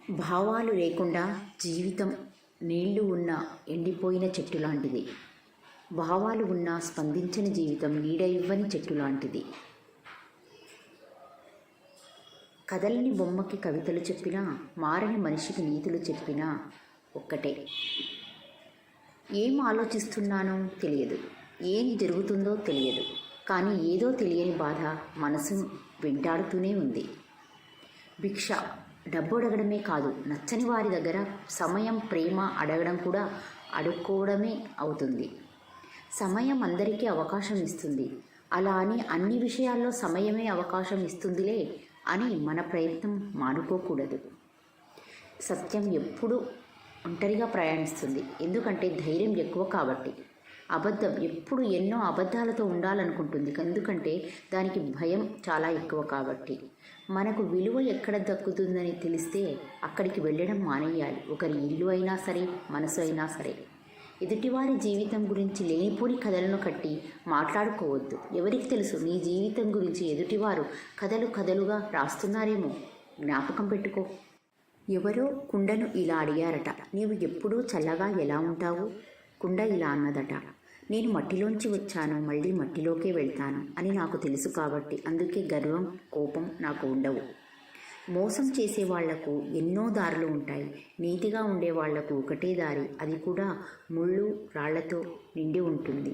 భావాలు లేకుండా జీవితం నీళ్లు ఉన్న ఎండిపోయిన చెట్టు లాంటిది. భావాలు ఉన్న స్పందించని జీవితం నీడ ఇవ్వని చెట్టు లాంటిది. కదలని బొమ్మకి కవితలు చెప్పినా, మారని మనిషికి నీతులు చెప్పినా ఒక్కటే. ఏం ఆలోచిస్తున్నానో తెలియదు, ఏం జరుగుతుందో తెలియదు, కానీ ఏదో తెలియని బాధ మనసు వెంటాడుతూనే ఉంది. భిక్ష డబ్బు అడగడమే కాదు, నచ్చని వారి దగ్గర సమయం, ప్రేమ అడగడం కూడా అడుక్కోవడమే అవుతుంది. సమయం అందరికీ అవకాశం ఇస్తుంది, అలా అని అన్ని విషయాల్లో సమయమే అవకాశం ఇస్తుందిలే అని మన ప్రయత్నం మానుకోకూడదు. సత్యం ఎప్పుడూ ఒంటరిగా ప్రయాణిస్తుంది, ఎందుకంటే ధైర్యం ఎక్కువ కాబట్టి. అబద్ధం ఎప్పుడు ఎన్నో అబద్ధాలతో ఉండాలనుకుంటుంది, ఎందుకంటే దానికి భయం చాలా ఎక్కువ కాబట్టి. మనకు విలువ ఎక్కడ దక్కుతుందని తెలిస్తే అక్కడికి వెళ్ళడం మానేయాలి. ఒకరి ఇల్లు అయినా సరే, మనసు అయినా సరే. ఎదుటివారి జీవితం గురించి లేనిపోని కథలను కట్టి మాట్లాడుకోవద్దు. ఎవరికి తెలుసు, నీ జీవితం గురించి ఎదుటివారు కథలు కథలుగా రాస్తున్నారేమో, జ్ఞాపకం పెట్టుకో. ఎవరో కుండను ఇలా అడిగారట, నీవు ఎప్పుడూ చల్లగా ఎలా ఉంటావు? కుండ ఇలా అన్నదట, నేను మట్టిలోంచి వచ్చాను, మళ్ళీ మట్టిలోకే వెళ్తాను అని నాకు తెలుసు కాబట్టి. అందుకే గర్వం, కోపం నాకు ఉండవు. మోసం చేసే వాళ్లకు ఎన్నో దారులు ఉంటాయి, నీతిగా ఉండే వాళ్లకు ఒకటే దారి, అది కూడా ముళ్ళు రాళ్లతో నిండి ఉంటుంది.